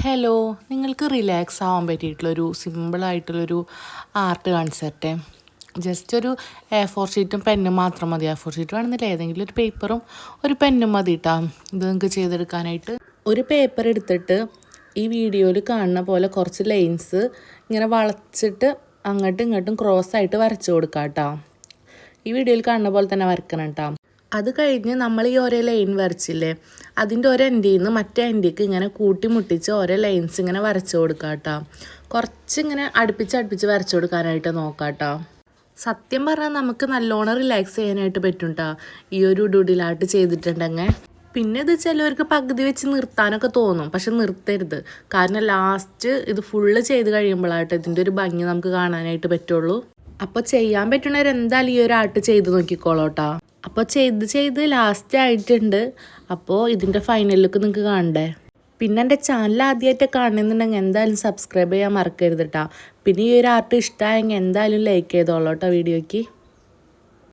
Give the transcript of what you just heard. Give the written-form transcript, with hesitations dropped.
Hello, നിങ്ങൾക്ക് relax ആവാൻ പറ്റിയിട്ടുള്ളൊരു സിമ്പിളായിട്ടുള്ളൊരു ആർട്ട് കാണിച്ചു തരട്ടെ. ജസ്റ്റ് ഒരു A4 ഷീറ്റും പെന്നും മാത്രം മതി. A4 ഷീറ്റ് വേണമെന്നില്ല, ഏതെങ്കിലും ഒരു പേപ്പറും ഒരു പെന്നും മതി കേട്ടോ ഇത് നിങ്ങൾക്ക് ചെയ്തെടുക്കാനായിട്ട്. ഒരു പേപ്പർ എടുത്തിട്ട് ഈ വീഡിയോയിൽ കാണുന്ന പോലെ കുറച്ച് ലൈൻസ് ഇങ്ങനെ വളച്ചിട്ട് അങ്ങോട്ടും ഇങ്ങോട്ടും ക്രോസ് ആയിട്ട് വരച്ചു കൊടുക്കാം കേട്ടോ. ഈ വീഡിയോയിൽ കാണുന്ന പോലെ തന്നെ വരക്കണം കേട്ടോ. അത് കഴിഞ്ഞ് നമ്മൾ ഈ ഓരോ ലൈൻ വരച്ചില്ലേ, അതിൻ്റെ ഒരു എൻഡിൽ നിന്ന് മറ്റേ എൻഡിക്ക് ഇങ്ങനെ കൂട്ടിമുട്ടിച്ച് ഓരോ ലൈൻസ് ഇങ്ങനെ വരച്ചു കൊടുക്കുക കേട്ടോ. കുറച്ചിങ്ങനെ അടുപ്പിച്ച് വരച്ചു കൊടുക്കാനായിട്ട് നോക്കാം കേട്ടോ. സത്യം പറഞ്ഞാൽ നമുക്ക് നല്ലോണം റിലാക്സ് ചെയ്യാനായിട്ട് പറ്റും കേട്ടോ ഈ ഒരു ഡുഡിലായിട്ട് ചെയ്തിട്ടുണ്ടെങ്കിൽ. പിന്നെ ഇത് ചിലവർക്ക് പകുതി വെച്ച് നിർത്താനൊക്കെ തോന്നും, പക്ഷെ നിർത്തരുത്. കാരണം ലാസ്റ്റ് ഇത് ഫുള്ള് ചെയ്ത് കഴിയുമ്പോഴായിട്ട് ഇതിൻ്റെ ഒരു ഭംഗി നമുക്ക് കാണാനായിട്ട് പറ്റുള്ളൂ. അപ്പോൾ ചെയ്യാൻ പറ്റുന്നവർ എന്തായാലും ഈ ഒരു ആർട്ട് ചെയ്ത് നോക്കിക്കോളൂ കേട്ടോ. അപ്പോൾ ചെയ്ത് ലാസ്റ്റ് ആയിട്ടുണ്ട്. അപ്പോൾ ഇതിൻ്റെ ഫൈനൽ ലുക്ക് നിങ്ങൾക്ക് കാണണ്ടേ. പിന്നെ എൻ്റെ ചാനൽ ആദ്യമായിട്ട് കാണുന്നുണ്ടെങ്കിൽ എന്തായാലും സബ്സ്ക്രൈബ് ചെയ്യാൻ മറക്കരുത് കേട്ടോ. പിന്നെ ഈ ഒരു ആർട്ട് ഇഷ്ടമായെങ്കിൽ എന്തായാലും ലൈക്ക് ചെയ്തോളൂ കേട്ടോ വീഡിയോയ്ക്ക്.